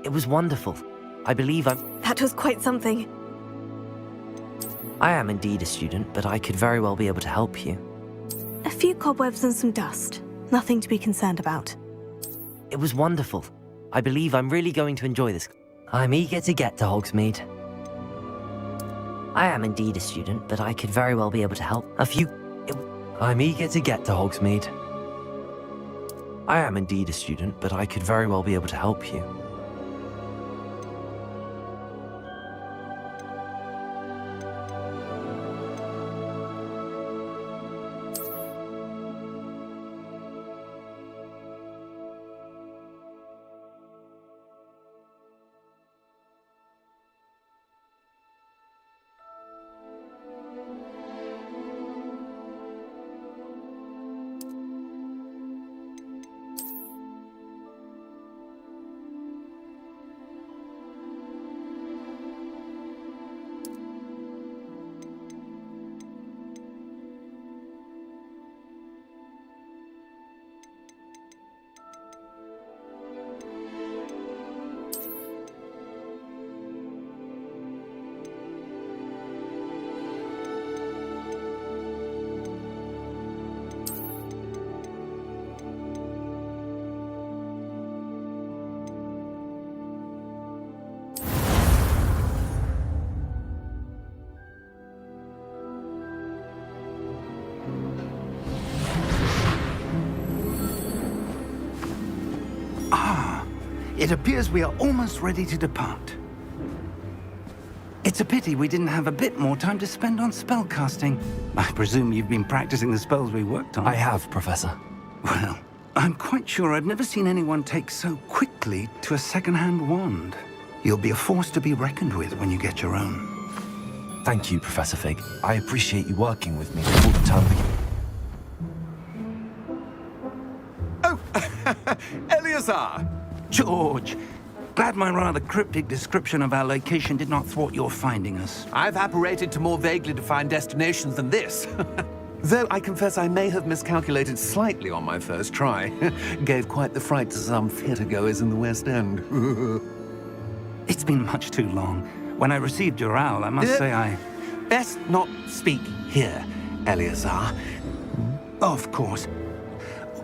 It was wonderful. I believe That was quite something. I am indeed a student, but I could very well be able to help you. A few cobwebs and some dust. Nothing to be concerned about. It was wonderful. I believe I'm really going to enjoy this. I'm eager to get to Hogsmeade. I am indeed a student, but I could very well be able to help. I'm eager to get to Hogsmeade. I am indeed a student, but I could very well be able to help you. It appears we are almost ready to depart. It's a pity we didn't have a bit more time to spend on spellcasting. I presume you've been practicing the spells we worked on. I have, Professor. Well, I'm quite sure I've never seen anyone take so quickly to a second-hand wand. You'll be a force to be reckoned with when you get your own. Thank you, Professor Fig. I appreciate you working with me all the time. Oh, Eleazar! George, glad my rather cryptic description of our location did not thwart your finding us. I've apparated to more vaguely defined destinations than this. Though I confess I may have miscalculated slightly on my first try. Gave quite the fright to some theatre-goers in the West End. It's been much too long. When I received your owl, I must say I... Best not speak here, Eleazar. Of course.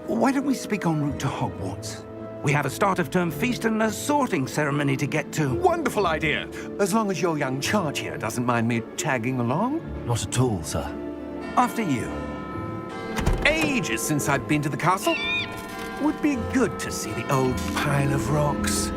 Why don't we speak en route to Hogwarts? We have a start-of-term feast and a sorting ceremony to get to. Wonderful idea! As long as your young charge here doesn't mind me tagging along. Not at all, sir. After you. Ages since I've been to the castle. Would be good to see the old pile of rocks.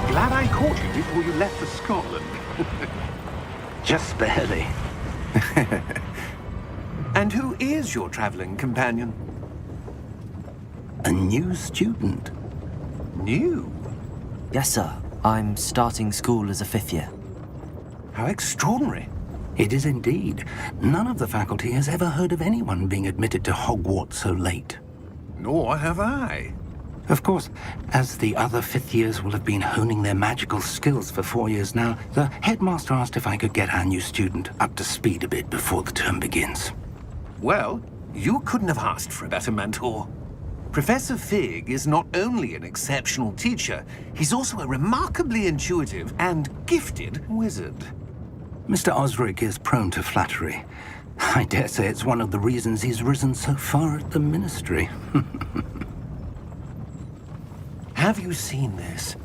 Glad I caught you before you left for Scotland. Just barely. And who is your traveling companion? A new student. New? Yes, sir. I'm starting school as a 5th year. How extraordinary. It is indeed. None of the faculty has ever heard of anyone being admitted to Hogwarts so late. Nor have I. Of course, as the other 5th years will have been honing their magical skills for 4 years now, the headmaster asked if I could get our new student up to speed a bit before the term begins. Well, you couldn't have asked for a better mentor. Professor Fig is not only an exceptional teacher, he's also a remarkably intuitive and gifted wizard. Mr. Osric is prone to flattery. I dare say it's one of the reasons he's risen so far at the Ministry. Have you seen this?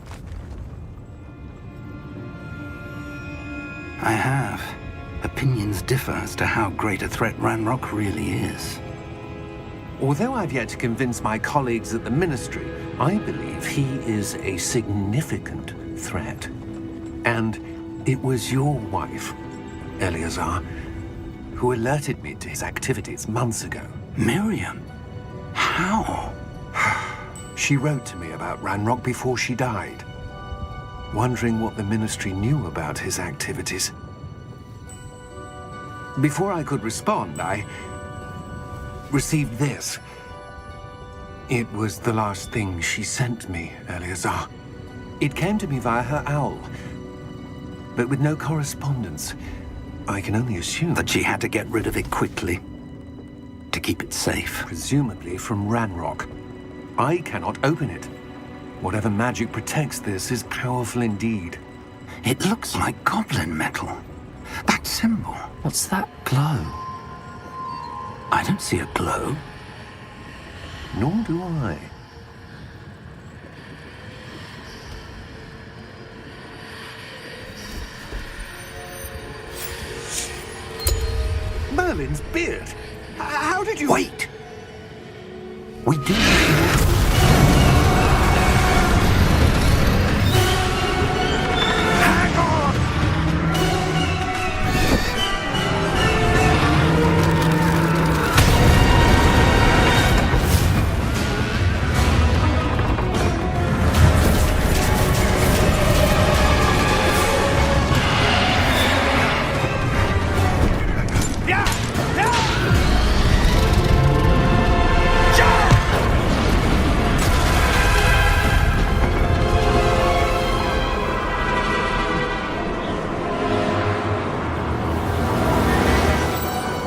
I have. Opinions differ as to how great a threat Ranrock really is. Although I've yet to convince my colleagues at the Ministry, I believe he is a significant threat. And it was your wife, Eleazar, who alerted me to his activities months ago. Miriam? How? She wrote to me about Ranrock before she died, wondering what the Ministry knew about his activities. Before I could respond, I received this. It was the last thing she sent me, Eleazar. It came to me via her owl, but with no correspondence. I can only assume That she had to get rid of it quickly. To keep it safe. presumably from Ranrock. I cannot open it. Whatever magic protects this is powerful indeed. It looks like goblin metal. That symbol. What's that glow? I don't see a glow. Nor do I. Merlin's beard! How did you... Wait! We did. Hang on!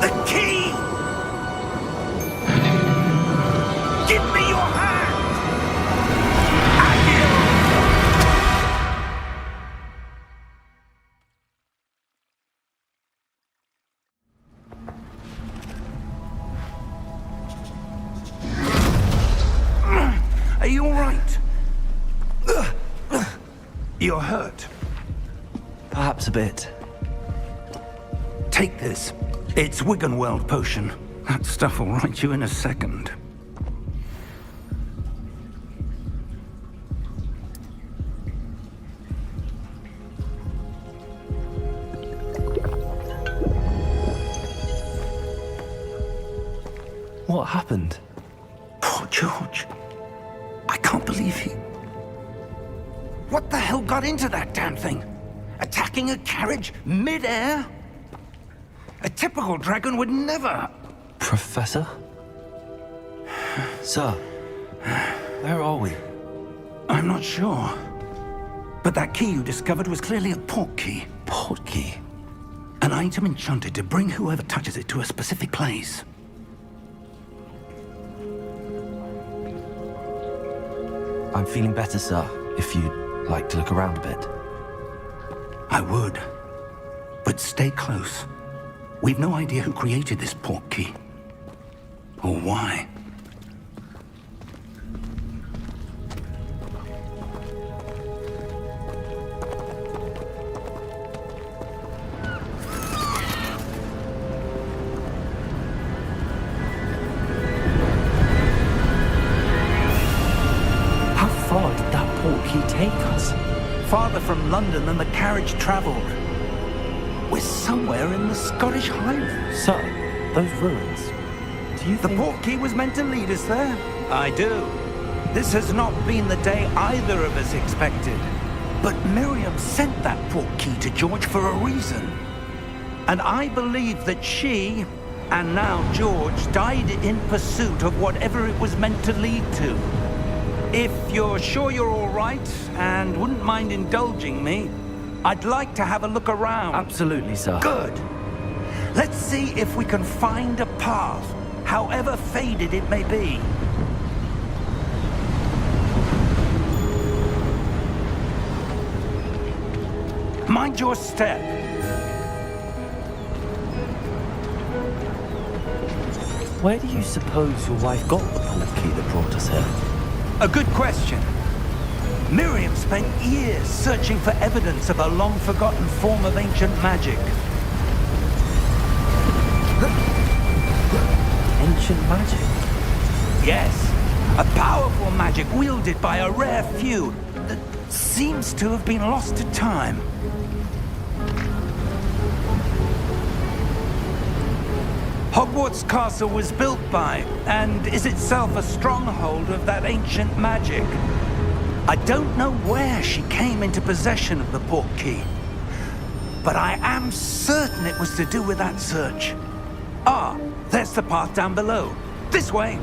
The key! Give me your hand! Are you all right? You're hurt. Perhaps a bit. Take this. It's Wiggenweld potion. That stuff will right you in a second. What happened? Poor George. I can't believe he... What the hell got into that damn thing? Attacking a carriage mid-air? A typical dragon would never... Professor? Sir, where are we? I'm not sure. But that key you discovered was clearly a port key. Port key? An item enchanted to bring whoever touches it to a specific place. I'm feeling better, sir, if you'd like to look around a bit. I would. But stay close. We've no idea who created this port key. Or why. How far did that port key take us? Farther from London than the carriage traveled. We're somewhere in the Scottish Highlands. Sir, those ruins. Do you The think... port key was meant to lead us there. I do. This has not been the day either of us expected. But Miriam sent that port key to George for a reason. And I believe that she, and now George, died in pursuit of whatever it was meant to lead to. If you're sure you're all right, and wouldn't mind indulging me, I'd like to have a look around. Absolutely, sir. Good. Let's see if we can find a path, however faded it may be. Mind your step. Where do you suppose your wife got the portkey that brought us here? A good question. Miriam spent years searching for evidence of a long-forgotten form of ancient magic. Ancient magic? Yes, a powerful magic wielded by a rare few that seems to have been lost to time. Hogwarts Castle was built by, and is itself a stronghold of that ancient magic. I don't know where she came into possession of the portkey, but I am certain it was to do with that search. Ah, there's the path down below. This way.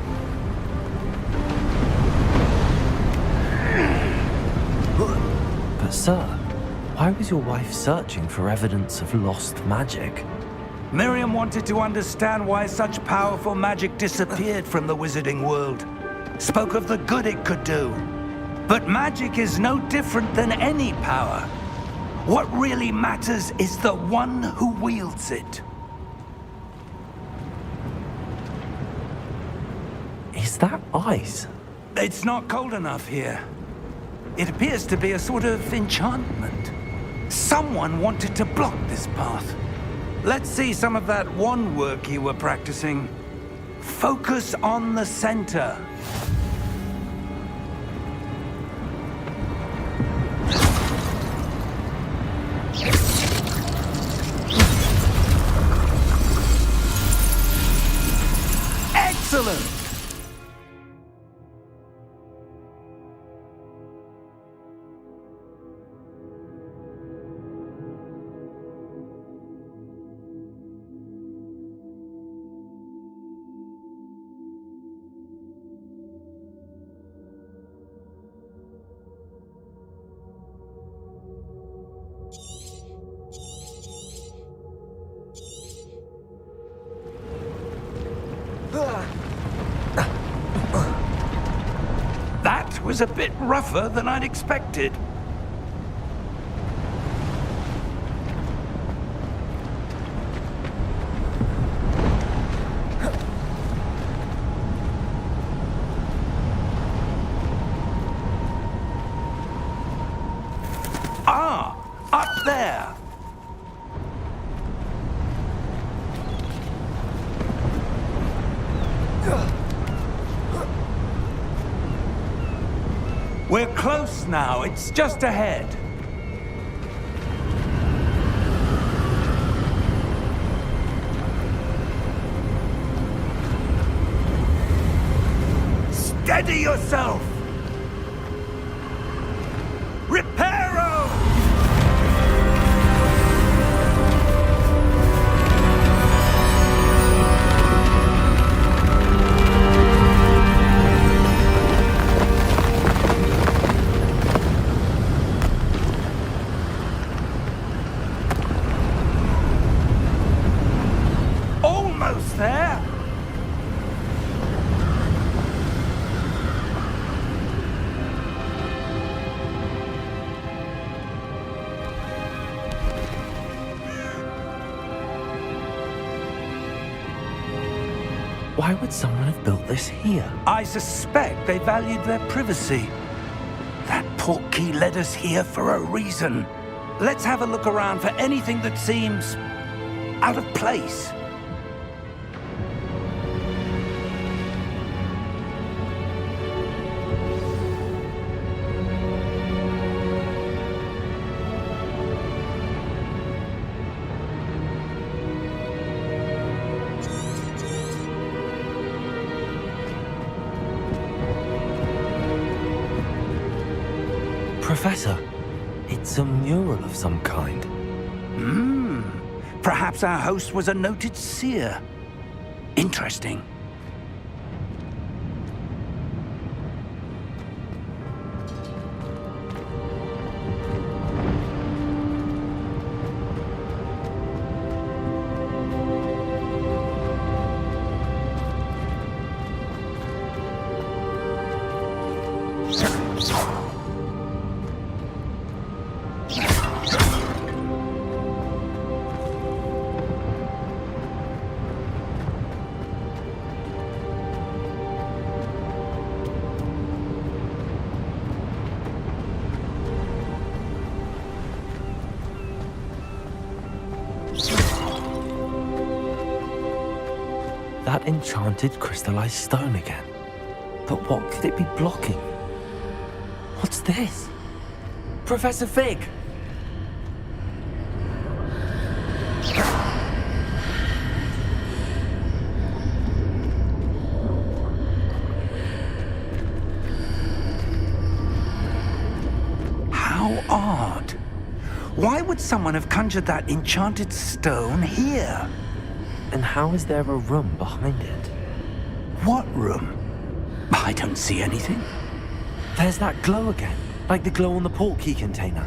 But sir, why was your wife searching for evidence of lost magic? Miriam wanted to understand why such powerful magic disappeared from the wizarding world. Spoke of the good it could do. But magic is no different than any power. What really matters is the one who wields it. Is that ice? It's not cold enough here. It appears to be a sort of enchantment. Someone wanted to block this path. Let's see some of that wand work you were practicing. Focus on the center. Excellent! That was a bit rougher than I'd expected. Ah, up there. We're close now. It's just ahead. Steady yourself! Reparo! Almost there! Why would someone have built this here? I suspect they valued their privacy. That portkey led us here for a reason. Let's have a look around for anything that seems out of place. Professor, it's a mural of some kind. Perhaps our host was a noted seer. Interesting. That enchanted crystallized stone again. But what could it be blocking? What's this? Professor Fig! How odd. Why would someone have conjured that enchanted stone here? And how is there a room behind it? What room? I don't see anything. There's that glow again, like the glow on the portkey container.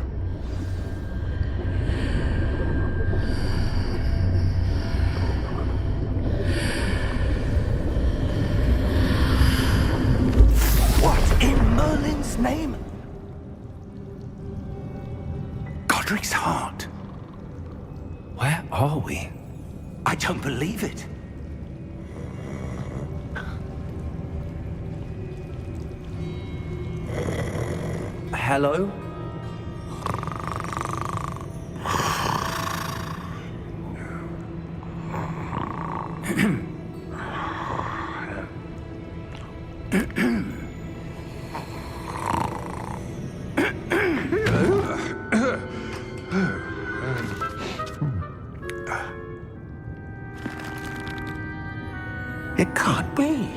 What in Merlin's name? Godric's heart. Where are we? I don't believe it. Hello? It can't be.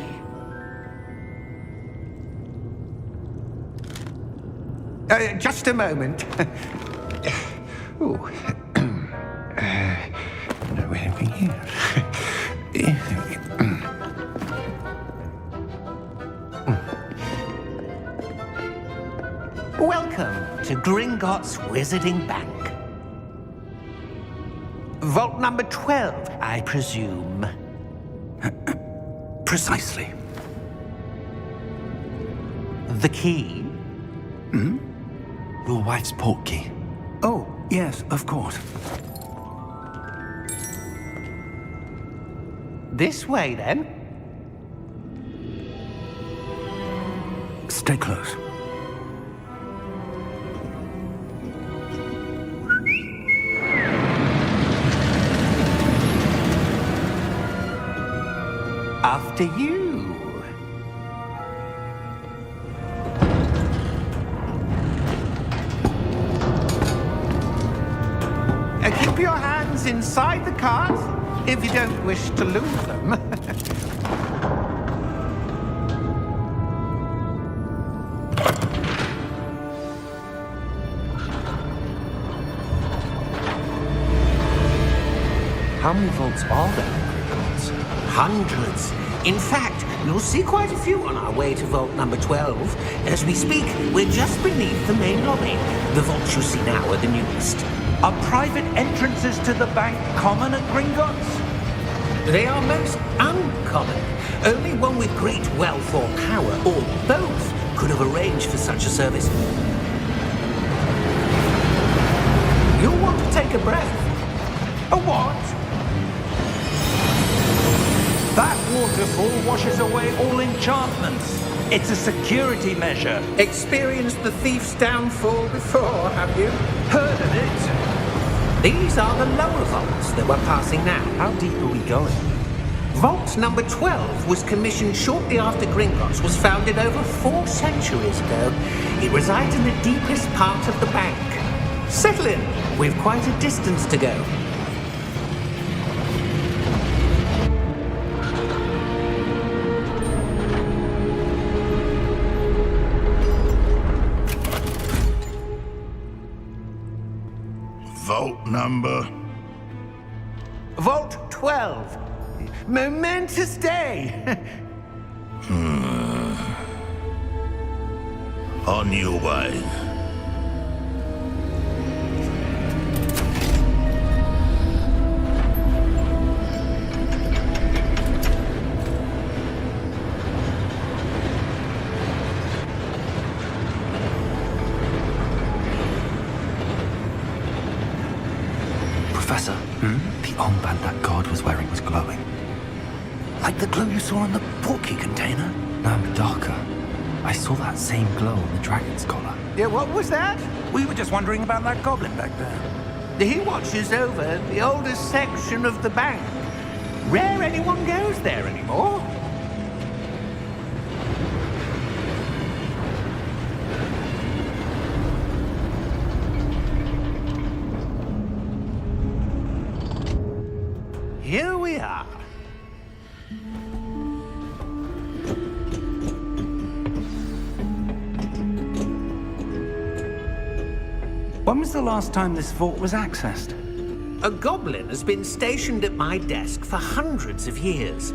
Just a moment. Ooh. Where are we here? Welcome to Gringotts Wizarding Bank. Vault number 12, I presume. Precisely. The key? Hmm? Your wife's portkey. Oh, yes, of course. This way, then. Stay close. After you. Keep your hands inside the cart if you don't wish to lose them. How many vaults are there in Gringotts? Hundreds. In fact, you'll see quite a few on our way to vault number 12. As we speak, we're just beneath the main lobby. The vaults you see now are the newest. Are private entrances to the bank common at Gringotts? They are most uncommon. Only one with great wealth or power, or both, could have arranged for such a service. You'll want to take a breath. A what? That waterfall washes away all enchantments. It's a security measure. Experienced the thief's downfall before, have you? Heard of it? These are the lower vaults that we're passing now. How deep are we going? Vault number 12 was commissioned shortly after Gringotts was founded over 4 centuries ago. It resides in the deepest part of the bank. Settle in. We've quite a distance to go. Vault number? Vault 12. Momentous day. On your way. Professor, the armband that guard was wearing was glowing. Like the glow you saw in the portkey container? No, darker. I saw that same glow on the dragon's collar. Yeah, what was that? We were just wondering about that goblin back there. He watches over the oldest section of the bank. Rare anyone goes there anymore. Here we are. When was the last time this vault was accessed? A goblin has been stationed at my desk for hundreds of years.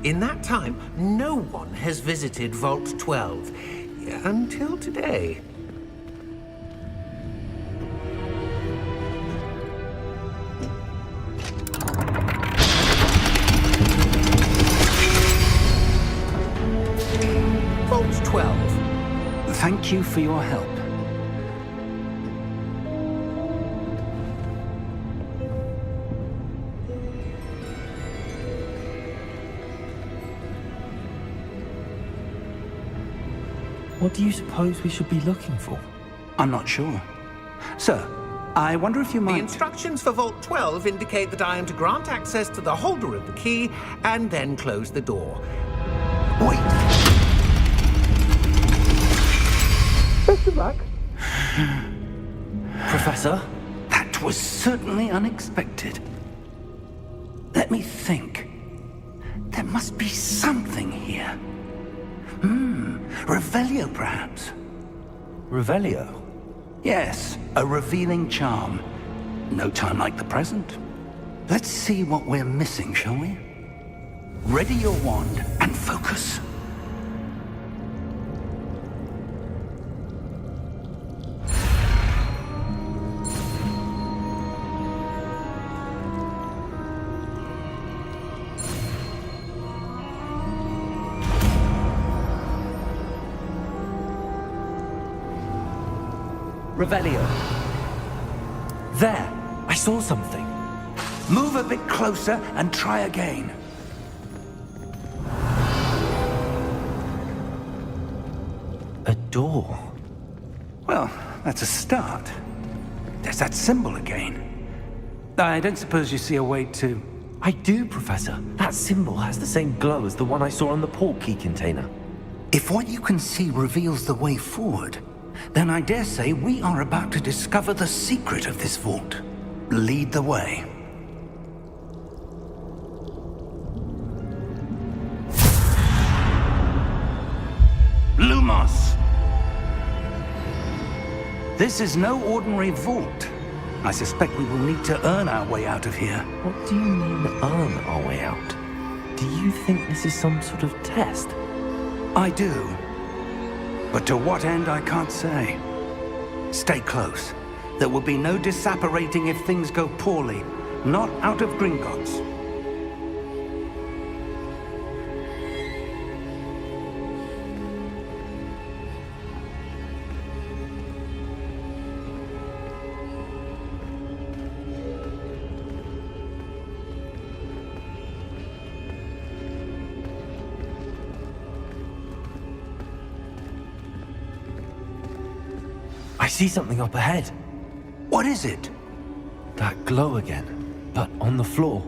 In that time, no one has visited Vault 12 until today. Vault 12. Thank you for your help. What do you suppose we should be looking for? I'm not sure. Sir, I wonder if you The might... instructions for Vault 12 indicate that I am to grant access to the holder of the key and then close the door. Wait! Best of luck. Professor? That was certainly unexpected. Let me think. There must be something here. Revelio, perhaps? Revelio? Yes, a revealing charm. No time like the present. Let's see what we're missing, shall we? Ready your wand and focus. Revelio. There! I saw something. Move a bit closer and try again. A door. Well, that's a start. There's that symbol again. I don't suppose you see a way to... I do, Professor. That symbol has the same glow as the one I saw on the port key container. If what you can see reveals the way forward, then I dare say we are about to discover the secret of this vault. Lead the way. Lumos! This is no ordinary vault. I suspect we will need to earn our way out of here. What do you mean, earn our way out? Do you think this is some sort of test? I do. But to what end, I can't say. Stay close. There will be no disapparating if things go poorly. Not out of Gringotts. I see something up ahead. What is it? That glow again, but on the floor.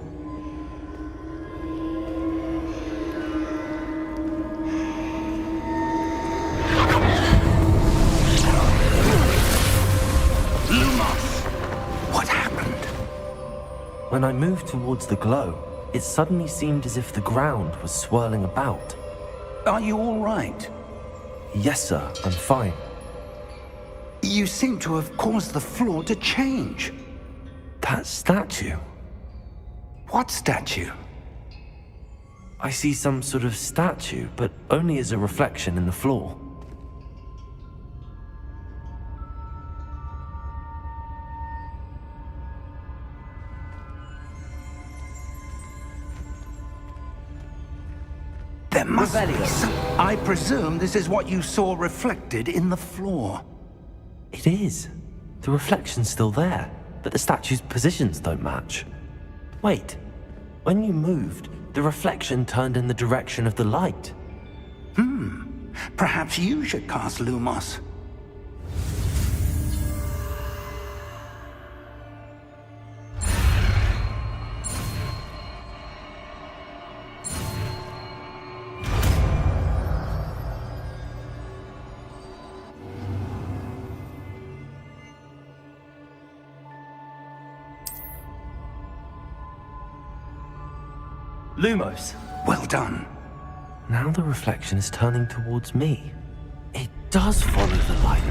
Lumos! What happened? When I moved towards the glow, it suddenly seemed as if the ground was swirling about. Are you all right? Yes, sir, I'm fine. You seem to have caused the floor to change. That statue. What statue? I see some sort of statue, but only as a reflection in the floor. There must be some... I presume this is what you saw reflected in the floor. It is. The reflection's still there, but the statue's positions don't match. Wait, when you moved, the reflection turned in the direction of the light. Perhaps you should cast Lumos. Lumos. Well done. Now the reflection is turning towards me. It does follow the light.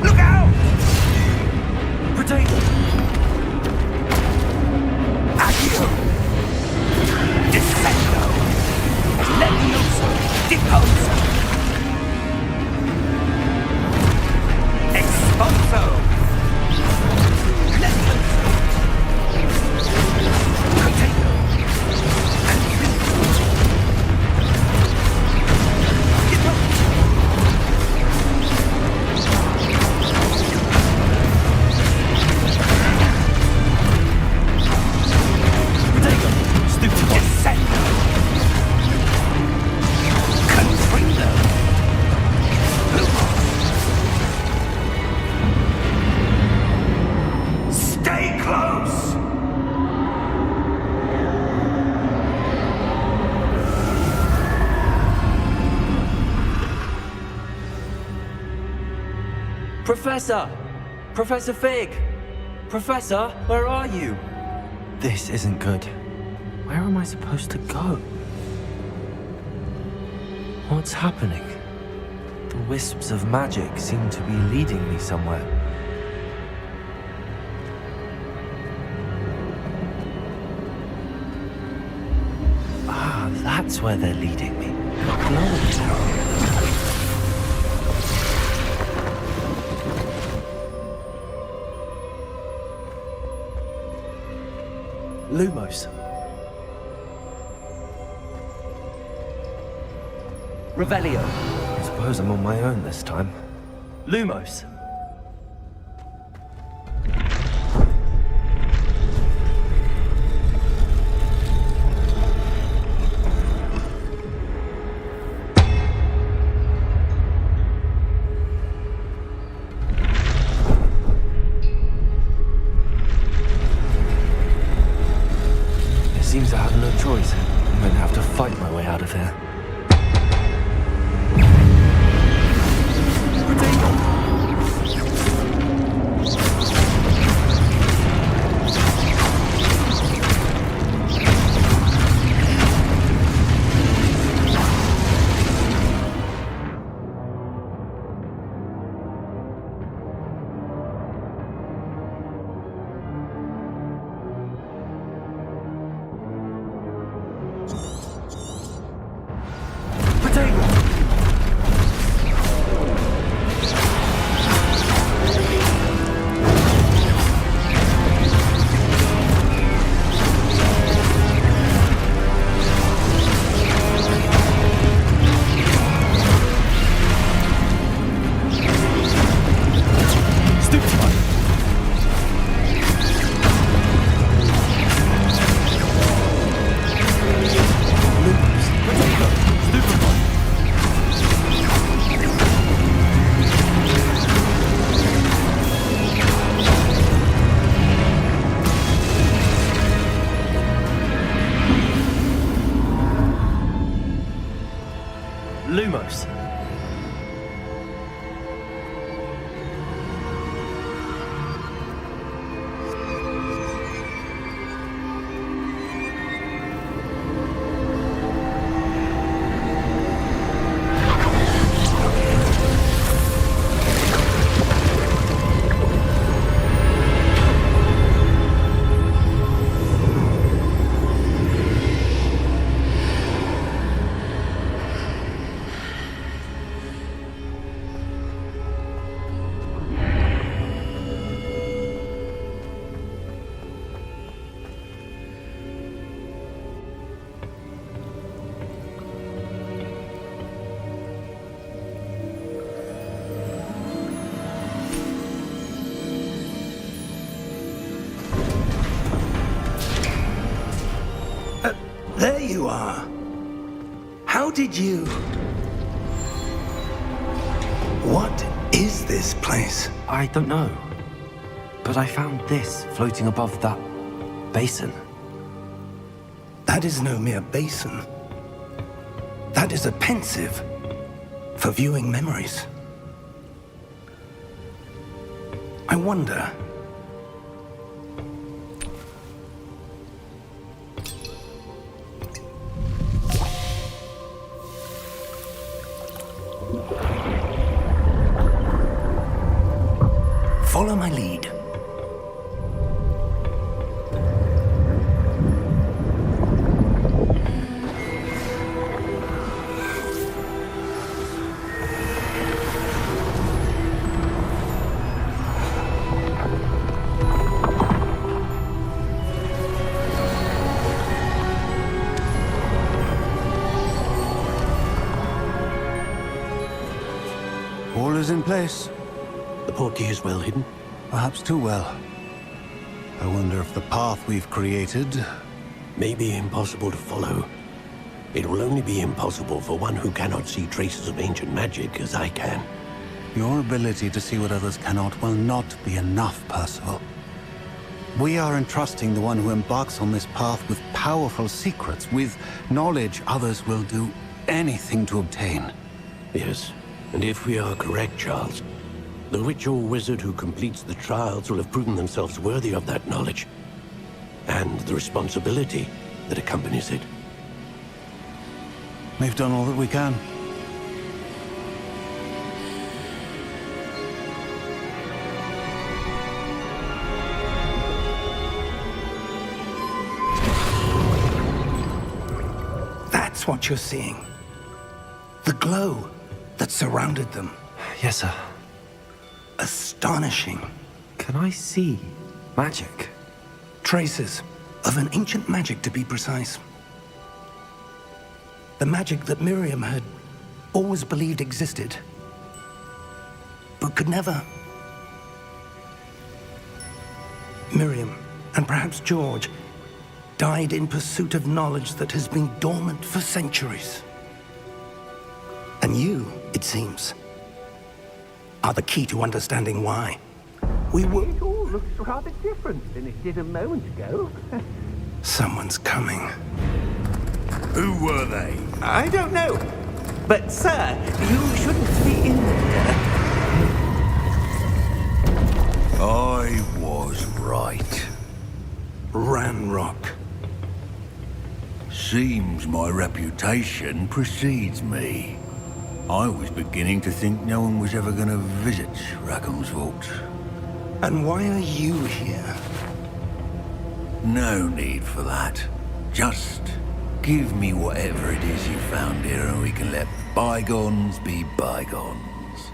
Look out! Potato! Accio! Descendo! Levioso! Deposo! Expulso! Levioso! Potato! And Deposo! Potato! Stupid one. Descendo! Confringo! Stay close! Professor! Professor Fig! Professor, where are you? This isn't good. Where am I supposed to go? What's happening? The wisps of magic seem to be leading me somewhere. Ah, that's where they're leading me. Glowy Tower. Lumos. Revelio. I suppose I'm on my own this time. Lumos. It seems I have no choice. I'm going to have to fight my way out of here. Lumos. There you are. How did you... What is this place? I don't know. But I found this floating above that basin. That is no mere basin. That is a pensive for viewing memories. I wonder... Follow my lead. All is in place. The portkey is well hidden. Perhaps too well. I wonder if the path we've created... May be impossible to follow. It will only be impossible for one who cannot see traces of ancient magic as I can. Your ability to see what others cannot will not be enough, Percival. We are entrusting the one who embarks on this path with powerful secrets, with knowledge others will do anything to obtain. Yes, and if we are correct, Charles, the witch or wizard who completes the trials will have proven themselves worthy of that knowledge, and the responsibility that accompanies it. We've done all that we can. That's what you're seeing. The glow that surrounded them. Yes, sir. Astonishing. Can I see magic? Traces of an ancient magic, to be precise. The magic that Miriam had always believed existed, but could never. Miriam, and perhaps George, died in pursuit of knowledge that has been dormant for centuries. And you, it seems, are the key to understanding why. We will... It all looks rather different than it did a moment ago. Someone's coming. Who were they? I don't know. But, sir, you shouldn't be in there. I was right. Ranrock. Seems my reputation precedes me. I was beginning to think no one was ever going to visit Rackham's vault. And why are you here? No need for that. Just give me whatever it is you found here and we can let bygones be bygones.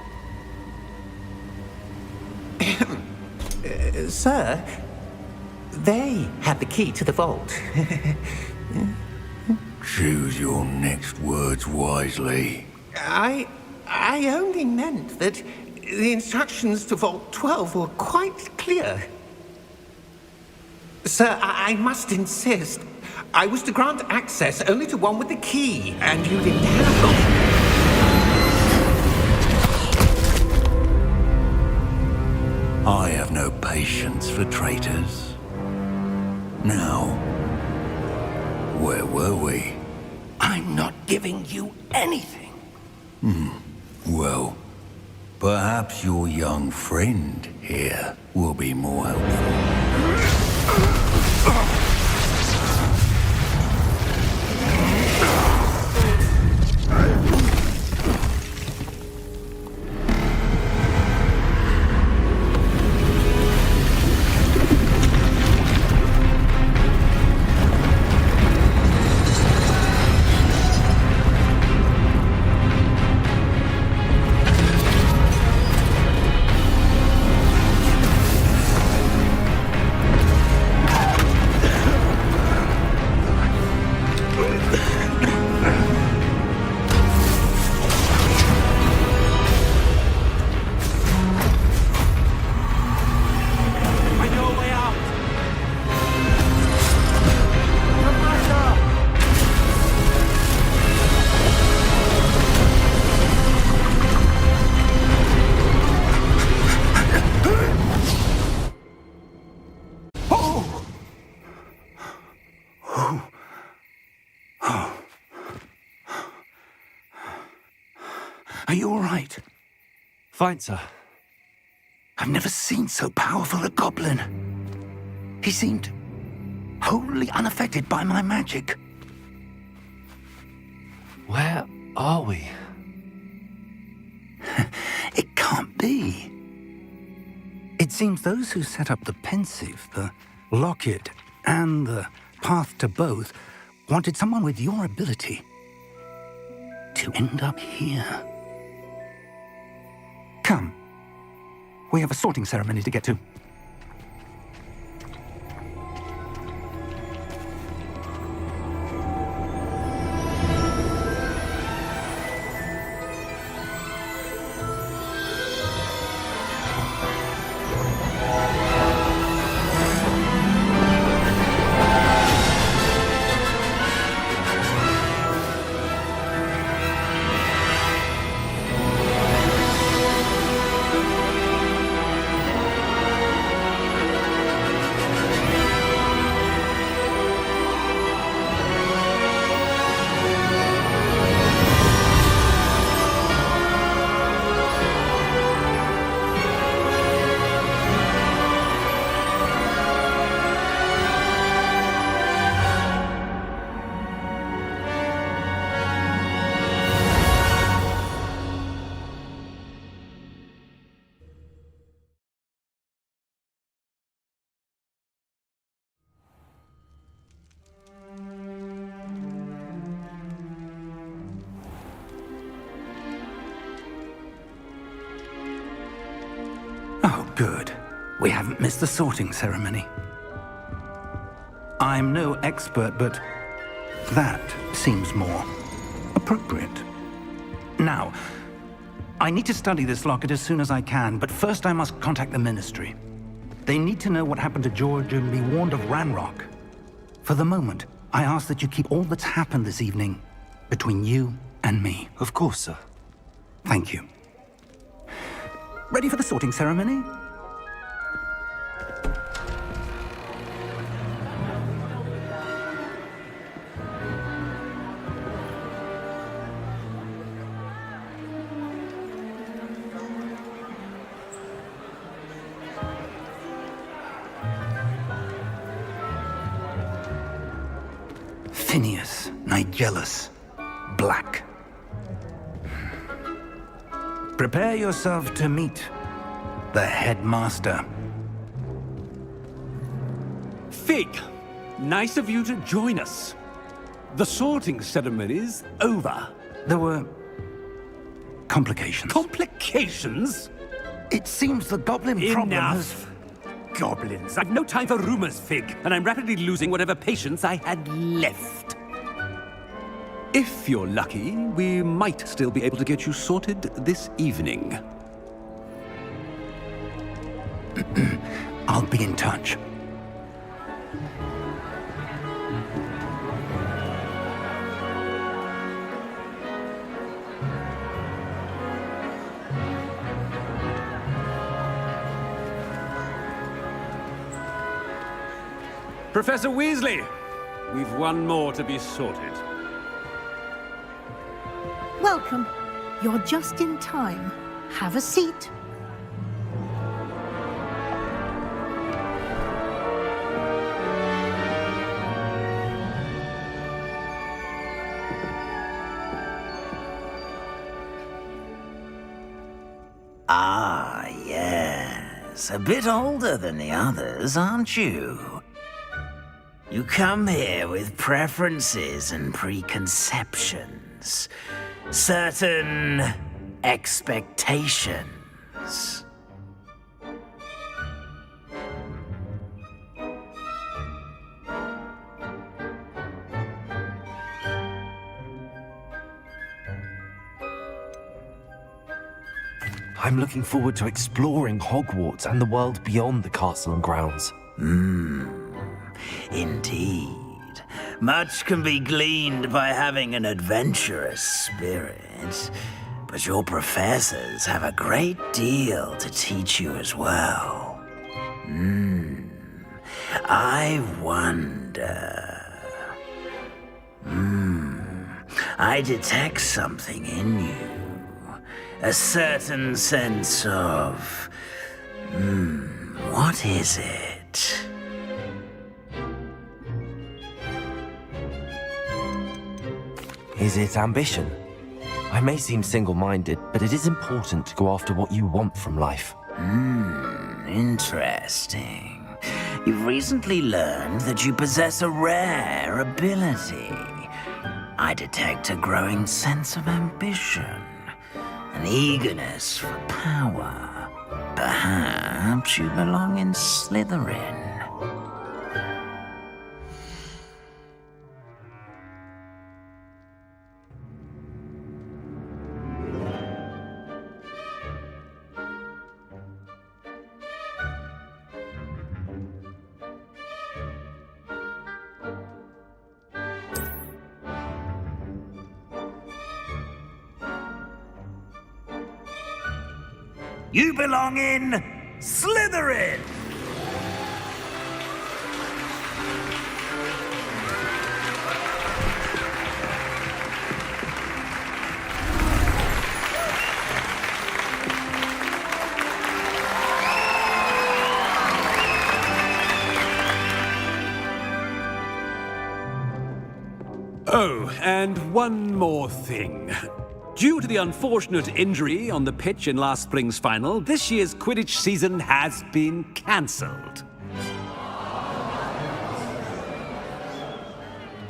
Sir, they had the key to the vault. Choose your next words wisely. I only meant that the instructions to Vault 12 were quite clear. Sir, I must insist. I was to grant access only to one with the key, and you didn't have I have no patience for traitors. Now, where were we? I'm not giving you anything. Well, perhaps your young friend here will be more helpful. Are you all right? Fine, sir. I've never seen so powerful a goblin. He seemed wholly unaffected by my magic. Where are we? It can't be. It seems those who set up the pensive, the locket, and the path to both wanted someone with your ability to end up here. Come. We have a sorting ceremony to get to. Oh, good. We haven't missed the sorting ceremony. I'm no expert, but that seems more appropriate. Now, I need to study this locket as soon as I can, but first I must contact the Ministry. They need to know what happened to George and be warned of Ranrock. For the moment, I ask that you keep all that's happened this evening between you and me. Of course, sir. Thank you. Ready for the sorting ceremony? Phineas, Nigellus, Black. Prepare yourself to meet the headmaster. Fig, nice of you to join us. The sorting ceremony's over. There were complications. Complications? It seems the goblin problem has... Enough. Goblins. I've no time for rumors, Fig, and I'm rapidly losing whatever patience I had left. If you're lucky, we might still be able to get you sorted this evening. I'll be in touch. Professor Weasley, we've one more to be sorted. Welcome. You're just in time. Have a seat. Ah, yes. A bit older than the others, aren't you? You come here with preferences and preconceptions. Certain expectations. I'm looking forward to exploring Hogwarts and the world beyond the castle and grounds. Indeed. Much can be gleaned by having an adventurous spirit, but your professors have a great deal to teach you as well. I wonder... I detect something in you. A certain sense of... what is it? Is it ambition? I may seem single-minded, but it is important to go after what you want from life. Interesting. You've recently learned that you possess a rare ability. I detect a growing sense of ambition, an eagerness for power. Perhaps you belong in Slytherin. You belong in Slytherin! Oh, and one more thing. Due to the unfortunate injury on the pitch in last spring's final, this year's Quidditch season has been cancelled.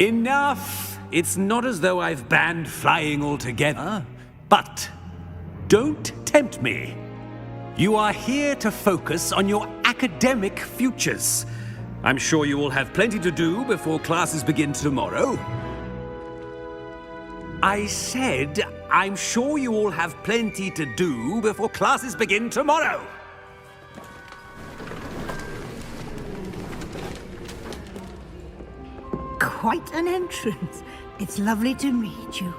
Enough! It's not as though I've banned flying altogether, but don't tempt me. You are here to focus on your academic futures. I'm sure you will have plenty to do before classes begin tomorrow. I said, I'm sure you all have plenty to do before classes begin tomorrow. Quite an entrance. It's lovely to meet you.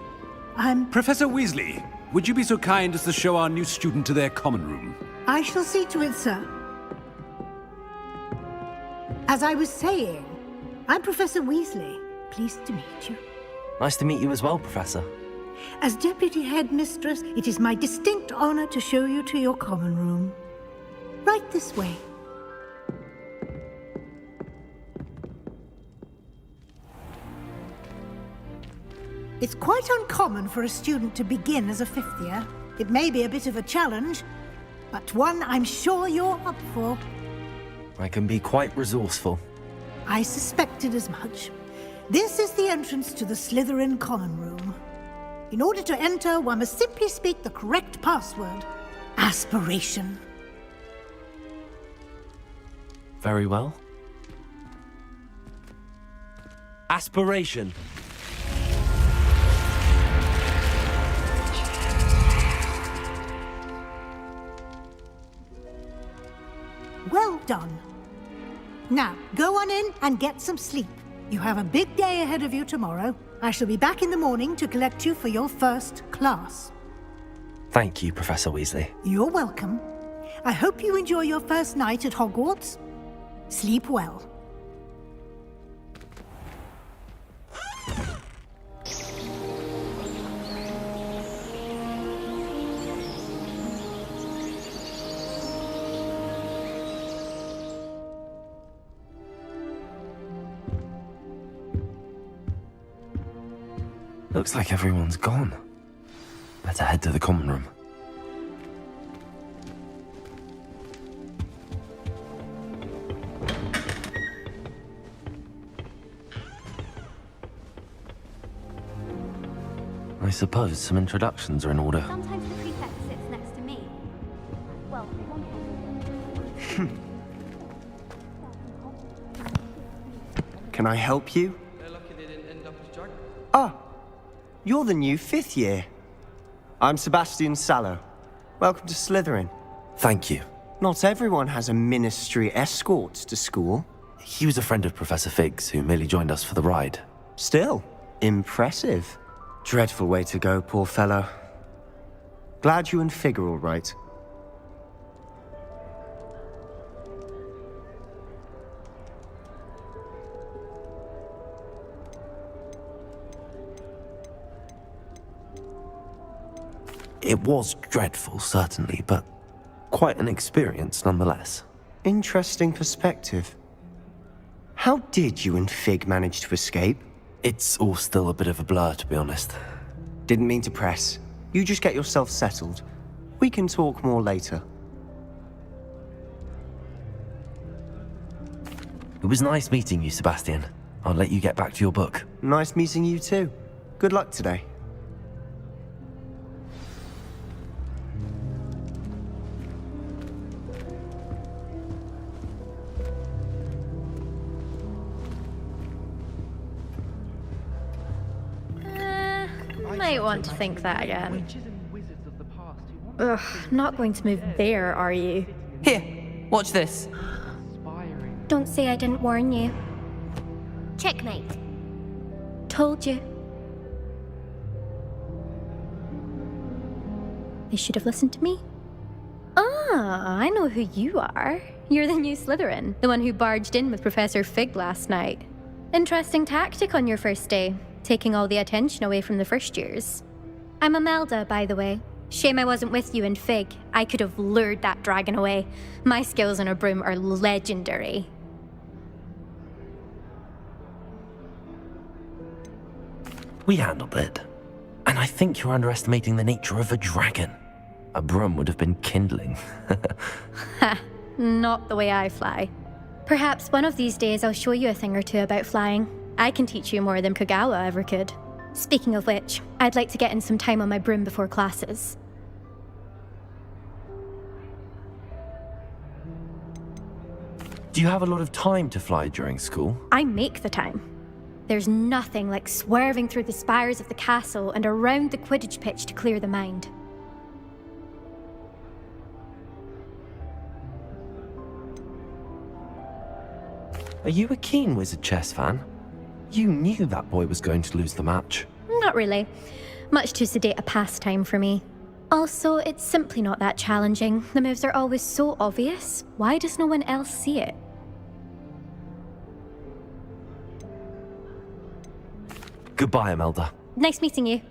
Professor Weasley, would you be so kind as to show our new student to their common room? I shall see to it, sir. As I was saying, I'm Professor Weasley. Pleased to meet you. Nice to meet you as well, Professor. As Deputy Headmistress, it is my distinct honor to show you to your common room. Right this way. It's quite uncommon for a student to begin as a fifth year. It may be a bit of a challenge, but one I'm sure you're up for. I can be quite resourceful. I suspected as much. This is the entrance to the Slytherin common room. In order to enter, one must simply speak the correct password. Aspiration. Very well. Aspiration. Well done. Now, go on in and get some sleep. You have a big day ahead of you tomorrow. I shall be back in the morning to collect you for your first class. Thank you, Professor Weasley. You're welcome. I hope you enjoy your first night at Hogwarts. Sleep well. Looks like everyone's gone. Better head to the common room. I suppose some introductions are in order. Sometimes the prefect sits next to me. Well, one Can I help you? Ah, you're the new fifth year. I'm Sebastian Sallow. Welcome to Slytherin. Thank you. Not everyone has a ministry escort to school. He was a friend of Professor Fig's who merely joined us for the ride. Still, impressive. Dreadful way to go, poor fellow. Glad you and Fig are all right. It was dreadful, certainly, but quite an experience nonetheless. Interesting perspective. How did you and Fig manage to escape? It's all still a bit of a blur, to be honest. Didn't mean to press. You just get yourself settled. We can talk more later. It was nice meeting you, Sebastian. I'll let you get back to your book. Nice meeting you too. Good luck today. Might want to think that again. Ugh, not going to move there, are you? Here, watch this. Don't say I didn't warn you. Checkmate. Told you. They should have listened to me. Ah, I know who you are. You're the new Slytherin, the one who barged in with Professor Fig last night. Interesting tactic on your first day, taking all the attention away from the first years. I'm Imelda, by the way. Shame I wasn't with you and Fig. I could have lured that dragon away. My skills on a broom are legendary. We handled it. And I think you're underestimating the nature of a dragon. A broom would have been kindling. Ha, not the way I fly. Perhaps one of these days I'll show you a thing or two about flying. I can teach you more than Kogawa ever could. Speaking of which, I'd like to get in some time on my broom before classes. Do you have a lot of time to fly during school? I make the time. There's nothing like swerving through the spires of the castle and around the Quidditch pitch to clear the mind. Are you a keen Wizard chess fan? You knew that boy was going to lose the match. Not really. Much too sedate a pastime for me. Also, it's simply not that challenging. The moves are always so obvious. Why does no one else see it? Goodbye, Imelda. Nice meeting you.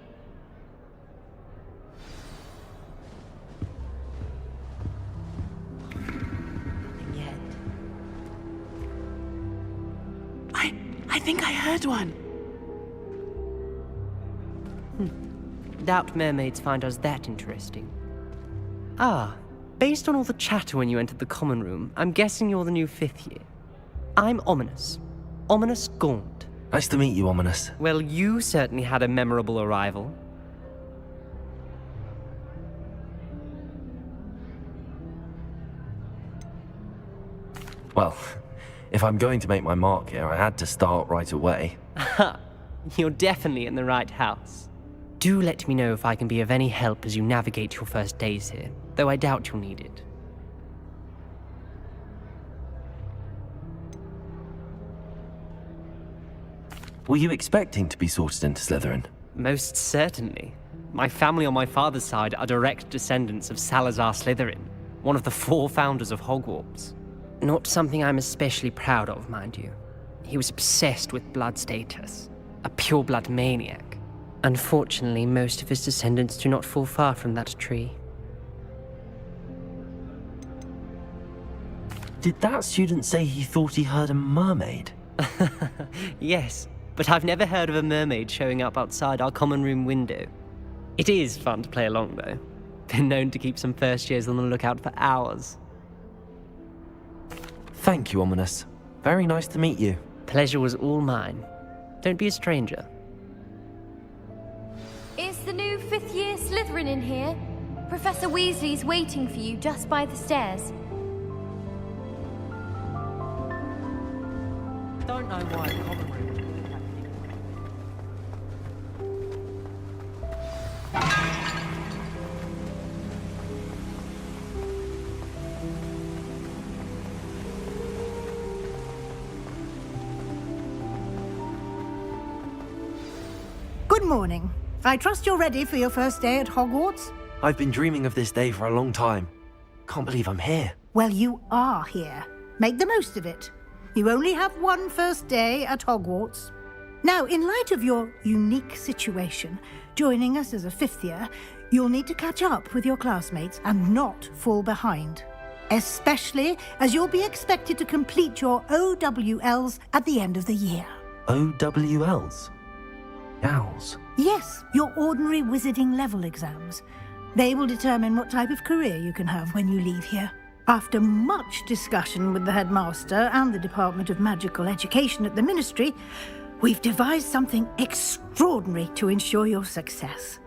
I think I heard one. Doubt mermaids find us that interesting. Ah, based on all the chatter when you entered the common room, I'm guessing you're the new 5th year. I'm Ominous. Ominous Gaunt. Nice to meet you, Ominous. Well, you certainly had a memorable arrival. Well, if I'm going to make my mark here, I had to start right away. Ha! You're definitely in the right house. Do let me know if I can be of any help as you navigate your first days here, though I doubt you'll need it. Were you expecting to be sorted into Slytherin? Most certainly. My family on my father's side are direct descendants of Salazar Slytherin, one of the 4 founders of Hogwarts. Not something I'm especially proud of, mind you. He was obsessed with blood status, a pure-blood maniac. Unfortunately, most of his descendants do not fall far from that tree. Did that student say he thought he heard a mermaid? Yes, but I've never heard of a mermaid showing up outside our common room window. It is fun to play along, though. Been known to keep some first years on the lookout for hours. Thank you, Ominous. Very nice to meet you. Pleasure was all mine. Don't be a stranger. Is the new 5th year Slytherin in here? Professor Weasley's waiting for you just by the stairs. Don't know why the common room. Good morning. I trust you're ready for your first day at Hogwarts? I've been dreaming of this day for a long time. Can't believe I'm here. Well, you are here. Make the most of it. You only have one first day at Hogwarts. Now, in light of your unique situation, joining us as a 5th year, You'll need to catch up with your classmates and not fall behind, especially as you'll be expected to complete your OWLs at the end of the year. OWLs? Owls? Yes, your ordinary wizarding level exams. They will determine what type of career you can have when you leave here. After much discussion with the headmaster and the Department of Magical Education at the Ministry, we've devised something extraordinary to ensure your success.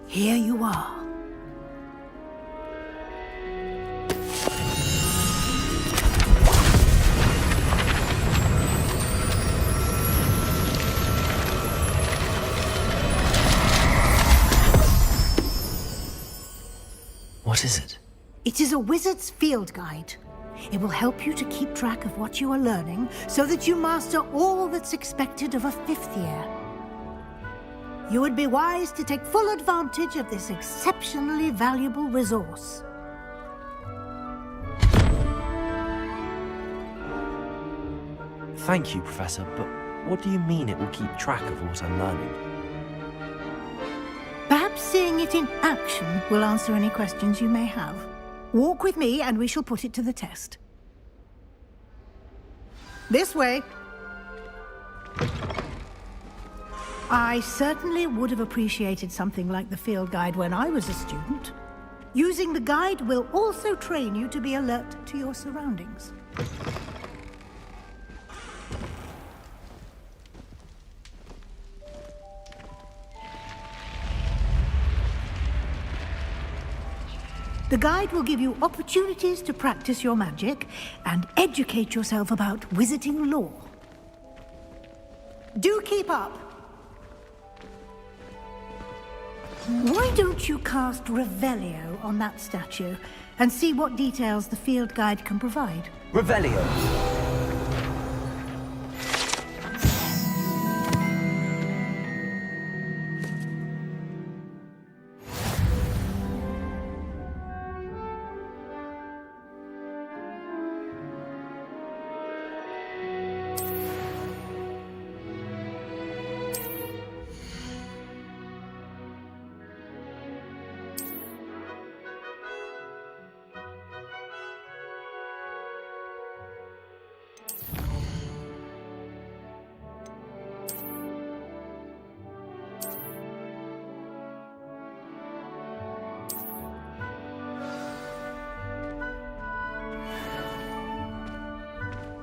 Here you are. What is it? It is a wizard's field guide. It will help you to keep track of what you are learning so that you master all that's expected of a 5th year. You would be wise to take full advantage of this exceptionally valuable resource. Thank you, Professor, but what do you mean it will keep track of what I'm learning? Perhaps seeing it in action will answer any questions you may have. Walk with me and we shall put it to the test. This way. I certainly would have appreciated something like the field guide when I was a student. Using the guide will also train you to be alert to your surroundings. The guide will give you opportunities to practice your magic and educate yourself about wizarding lore. Do keep up! Why don't you cast Revelio on that statue and see what details the field guide can provide? Revelio.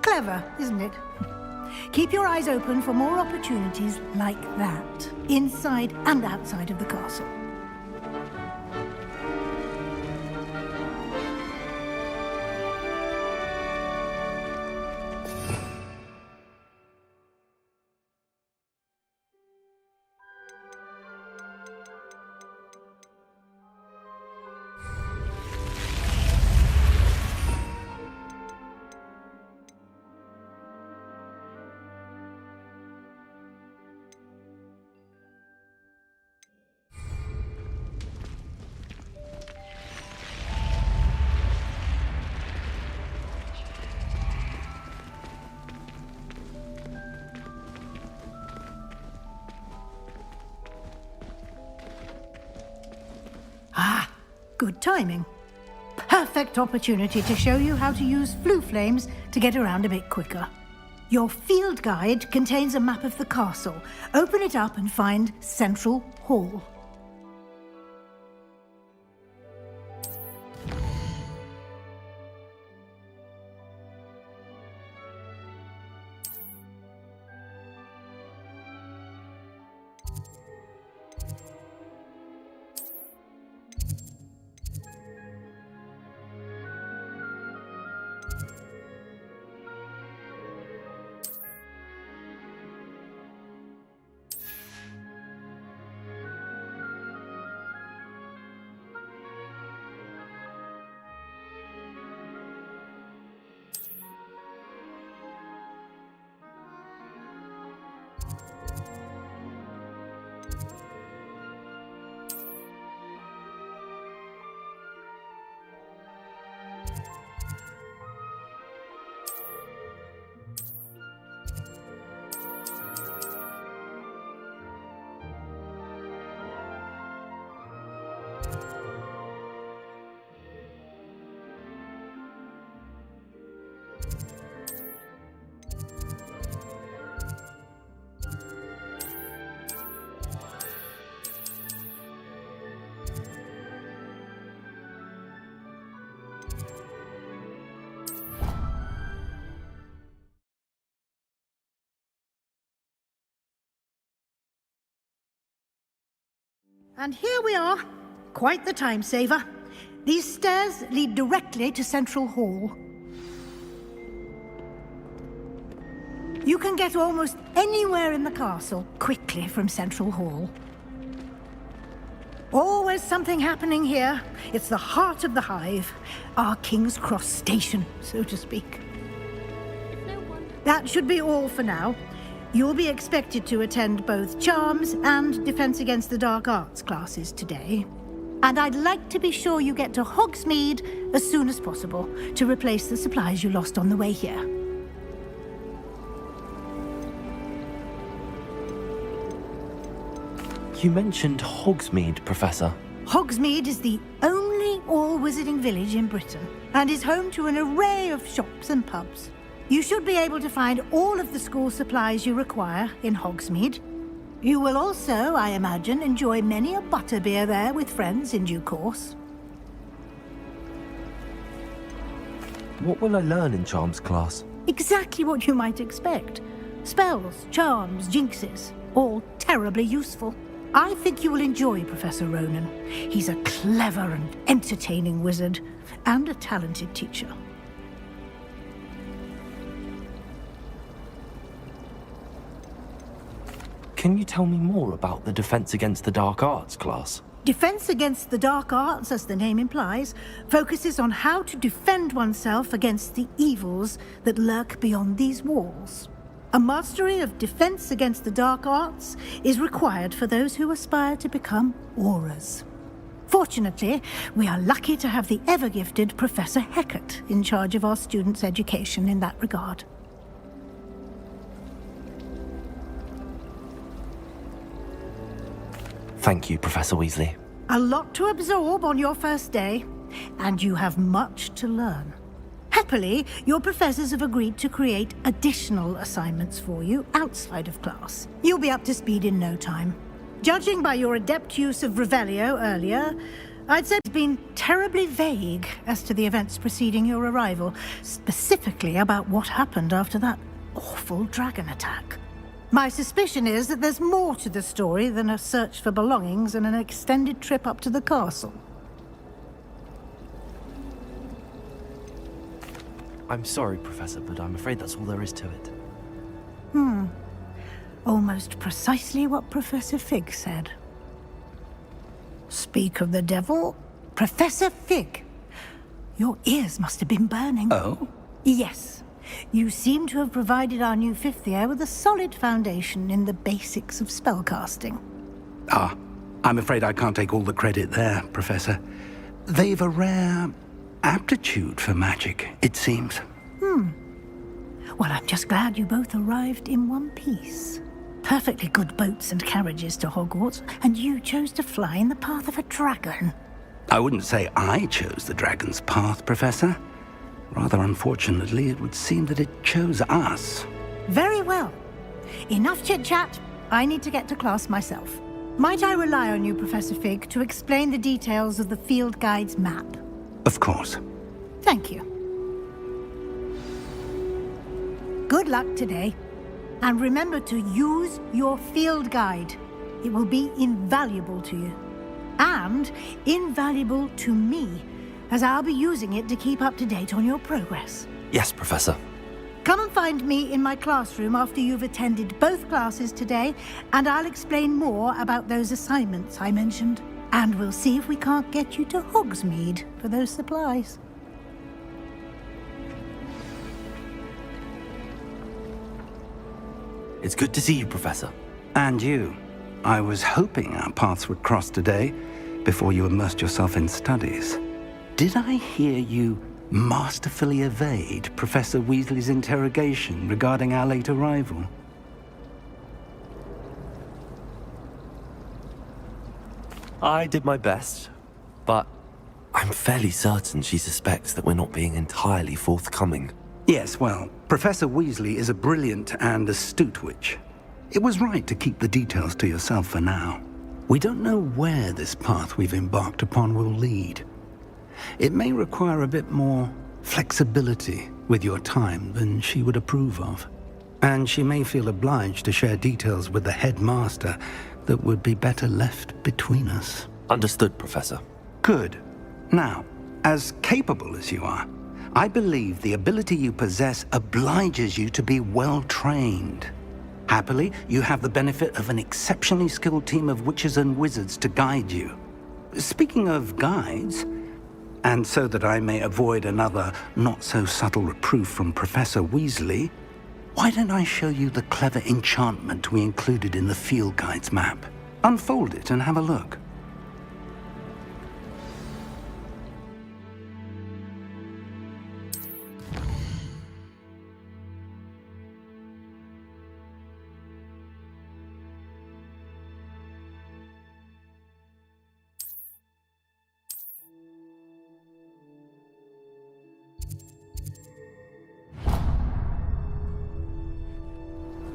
Clever, isn't it? Keep your eyes open for more opportunities like that, inside and outside of the castle. Good timing. Perfect opportunity to show you how to use flue flames to get around a bit quicker. Your field guide contains a map of the castle. Open it up and find Central Hall. And here we are. Quite the time saver. These stairs lead directly to Central Hall. You can get almost anywhere in the castle quickly from Central Hall. Always something happening here. It's the heart of the hive. Our King's Cross station, so to speak. That should be all for now. You'll be expected to attend both Charms and Defense Against the Dark Arts classes today. And I'd like to be sure you get to Hogsmeade as soon as possible to replace the supplies you lost on the way here. You mentioned Hogsmeade, Professor. Hogsmeade is the only all-wizarding village in Britain and is home to an array of shops and pubs. You should be able to find all of the school supplies you require in Hogsmeade. You will also, I imagine, enjoy many a butterbeer there with friends in due course. What will I learn in Charms class? Exactly what you might expect. Spells, charms, jinxes, all terribly useful. I think you will enjoy Professor Ronan. He's a clever and entertaining wizard, and a talented teacher. Can you tell me more about the Defense Against the Dark Arts class? Defense Against the Dark Arts, as the name implies, focuses on how to defend oneself against the evils that lurk beyond these walls. A mastery of Defense Against the Dark Arts is required for those who aspire to become Aurors. Fortunately, we are lucky to have the ever-gifted Professor Hecat in charge of our students' education in that regard. Thank you, Professor Weasley. A lot to absorb on your first day, and you have much to learn. Happily, your professors have agreed to create additional assignments for you outside of class. You'll be up to speed in no time. Judging by your adept use of Revelio earlier, I'd say it's been terribly vague as to the events preceding your arrival, specifically about what happened after that awful dragon attack. My suspicion is that there's more to the story than a search for belongings and an extended trip up to the castle. I'm sorry, Professor, but I'm afraid that's all there is to it. Almost precisely what Professor Fig said. Speak of the devil, Professor Fig. Your ears must have been burning. Oh? Yes. You seem to have provided our new fifth year with a solid foundation in the basics of spellcasting. Ah, I'm afraid I can't take all the credit there, Professor. They've a rare aptitude for magic, it seems. Well, I'm just glad you both arrived in one piece. Perfectly good boats and carriages to Hogwarts, and you chose to fly in the path of a dragon. I wouldn't say I chose the dragon's path, Professor. Rather unfortunately, it would seem that it chose us. Very well. Enough chit-chat. I need to get to class myself. Might I rely on you, Professor Fig, to explain the details of the field guide's map? Of course. Thank you. Good luck today. And remember to use your field guide. It will be invaluable to you. And invaluable to me, as I'll be using it to keep up to date on your progress. Yes, Professor. Come and find me in my classroom after you've attended both classes today, and I'll explain more about those assignments I mentioned. And we'll see if we can't get you to Hogsmeade for those supplies. It's good to see you, Professor. And you. I was hoping our paths would cross today, before you immersed yourself in studies. Did I hear you masterfully evade Professor Weasley's interrogation regarding our late arrival? I did my best, but I'm fairly certain she suspects that we're not being entirely forthcoming. Yes, well, Professor Weasley is a brilliant and astute witch. It was right to keep the details to yourself for now. We don't know where this path we've embarked upon will lead. It may require a bit more flexibility with your time than she would approve of. And she may feel obliged to share details with the headmaster that would be better left between us. Understood, Professor. Good. Now, as capable as you are, I believe the ability you possess obliges you to be well trained. Happily, you have the benefit of an exceptionally skilled team of witches and wizards to guide you. Speaking of guides, and so that I may avoid another not-so-subtle reproof from Professor Weasley, why don't I show you the clever enchantment we included in the field guide's map? Unfold it and have a look.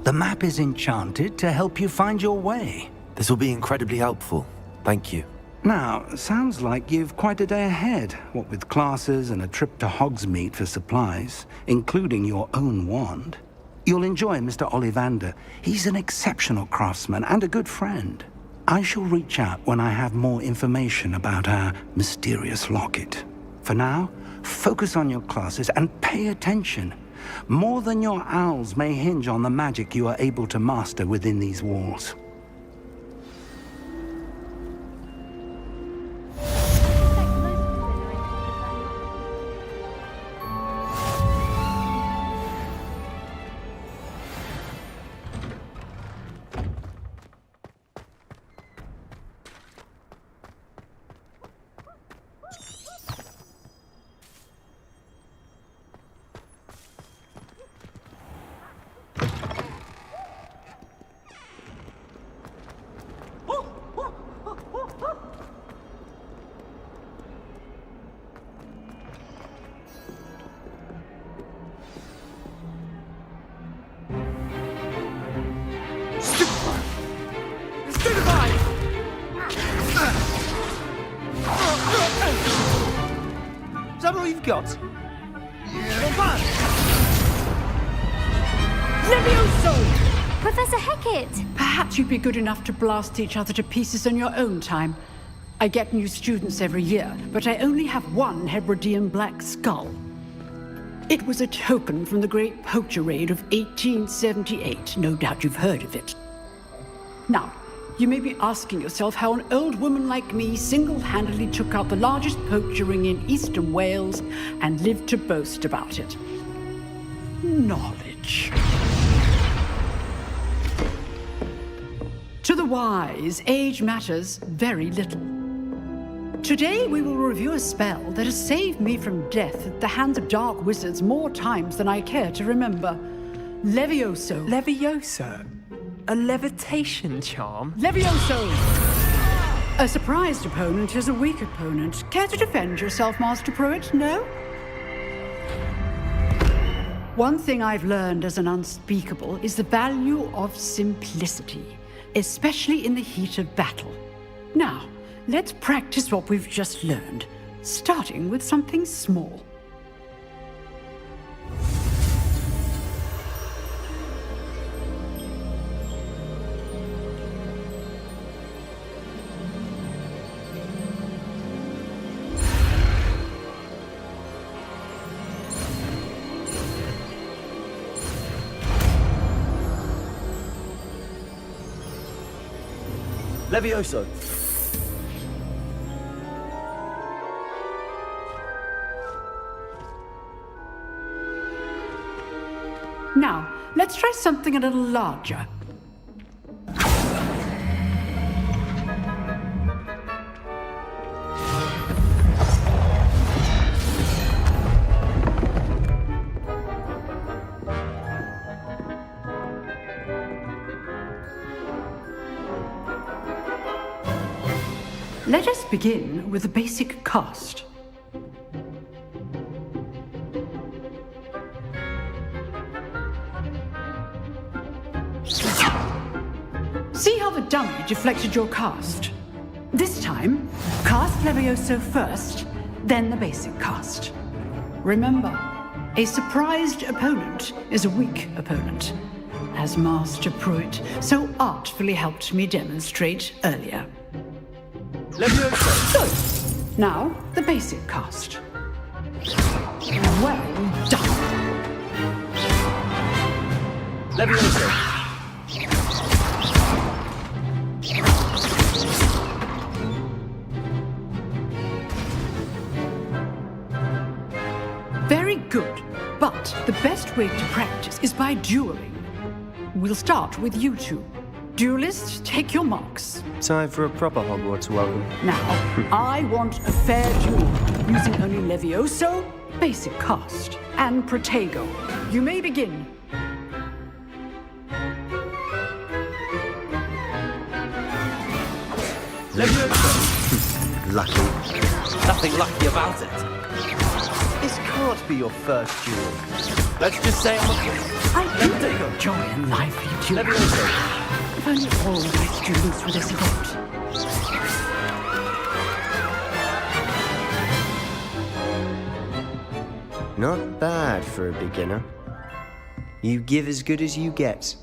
The map is enchanted to help you find your way. This will be incredibly helpful. Thank you. Now, sounds like you've quite a day ahead, what with classes and a trip to Hogsmeade for supplies, including your own wand. You'll enjoy Mr. Ollivander. He's an exceptional craftsman and a good friend. I shall reach out when I have more information about our mysterious locket. For now, focus on your classes and pay attention. More than your owls may hinge on the magic you are able to master within these walls. Is that all you've got? Levioso! Professor Hecat! Perhaps you'd be good enough to blast each other to pieces in your own time. I get new students every year, but I only have one Hebridean black skull. It was a token from the Great Poacher Raid of 1878. No doubt you've heard of it. Now, you may be asking yourself how an old woman like me single-handedly took out the largest poacher ring in eastern Wales and lived to boast about it. Knowledge. To the wise, age matters very little. Today we will review a spell that has saved me from death at the hands of dark wizards more times than I care to remember. Levioso. Levioso? A levitation charm? Levioso! A surprised opponent is a weak opponent. Care to defend yourself, Master Pruitt? No? One thing I've learned as an unspeakable is the value of simplicity, especially in the heat of battle. Now, let's practice what we've just learned, starting with something small. Levioso. Now, let's try something a little larger. Let us begin with the basic cast. See how the dummy deflected your cast? This time, cast Levioso first, then the basic cast. Remember, a surprised opponent is a weak opponent. as Master Pruitt so artfully helped me demonstrate earlier. Good. Now, the basic cast. Well done. Levioso. Very good. But the best way to practice is by dueling. We'll start with you two. Duelists, take your marks. Time for a proper Hogwarts welcome. Now, I want a fair duel, using only Levioso, basic cast, and Protego. You may begin. Lucky. Nothing lucky about it. This can't be your first duel. Let's just say I'm a... I do enjoy a lively duel. If only all of my students were this adept. Not bad for a beginner. You give as good as you get.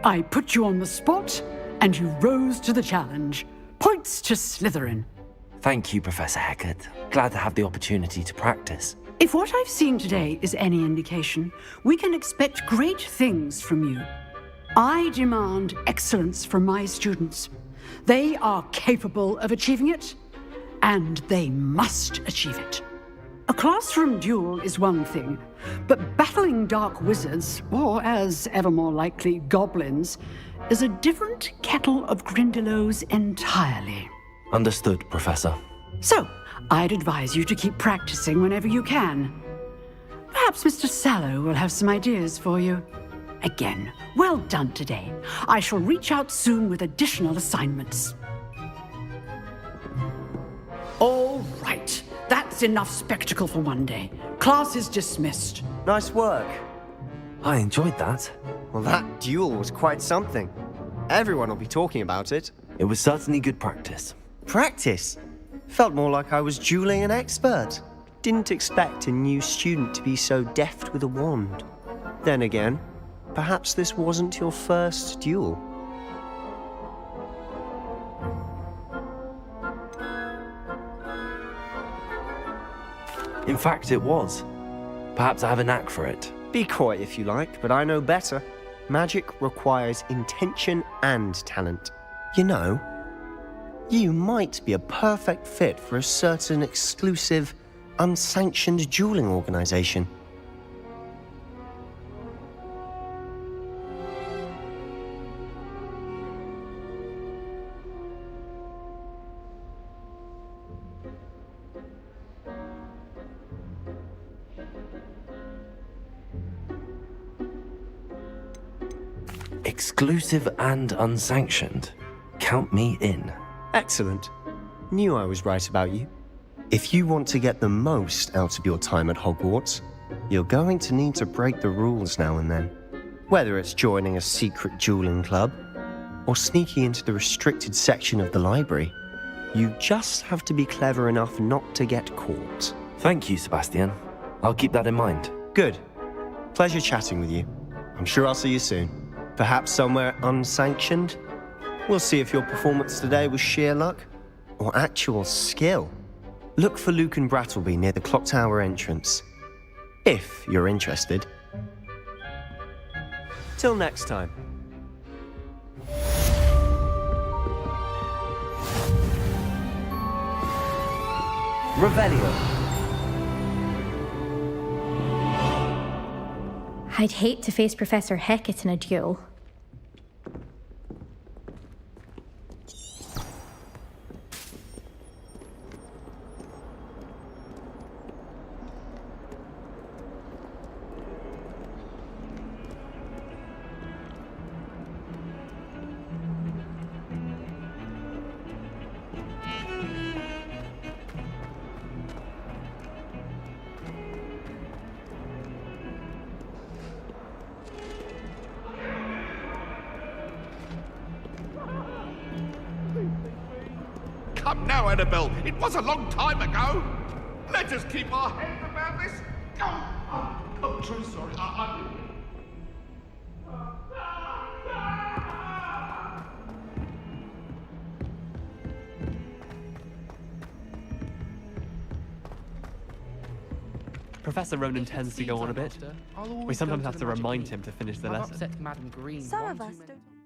I put you on the spot, and you rose to the challenge. Points to Slytherin. Thank you, Professor Hecat. Glad to have the opportunity to practice. If what I've seen today is any indication, we can expect great things from you. I demand excellence from my students. They are capable of achieving it, and they must achieve it. A classroom duel is one thing, but battling dark wizards, or as ever more likely, goblins, is a different kettle of Grindylows entirely. Understood, Professor. So, I'd advise you to keep practicing whenever you can. Perhaps Mr. Sallow will have some ideas for you. Again, well done today. I shall reach out soon with additional assignments. All right. That's enough spectacle for one day. Class is dismissed. Nice work. I enjoyed that. Well, that duel was quite something. Everyone will be talking about it. It was certainly good practice. Practice? Felt more like I was dueling an expert. Didn't expect a new student to be so deft with a wand. Then again, perhaps this wasn't your first duel. In fact, it was. Perhaps I have a knack for it. Be coy if you like, but I know better. Magic requires intention and talent. You know, you might be a perfect fit for a certain exclusive, unsanctioned dueling organization. Exclusive and unsanctioned. Count me in. Excellent. Knew I was right about you. If you want to get the most out of your time at Hogwarts, you're going to need to break the rules now and then. Whether it's joining a secret dueling club, or sneaking into the restricted section of the library, you just have to be clever enough not to get caught. Thank you, Sebastian. I'll keep that in mind. Good. Pleasure chatting with you. I'm sure I'll see you soon. Perhaps somewhere unsanctioned? We'll see if your performance today was sheer luck or actual skill. Look for Luke and Brattleby near the clock tower entrance, if you're interested. Till next time. Revelio. I'd hate to face Professor Hecat in a duel. come now, Annabelle. It was a long time ago. Let us keep our heads about this. I'm true sorry. Professor Ronan tends to go on a bit. We sometimes have to remind him to finish the lesson. Some of us don't.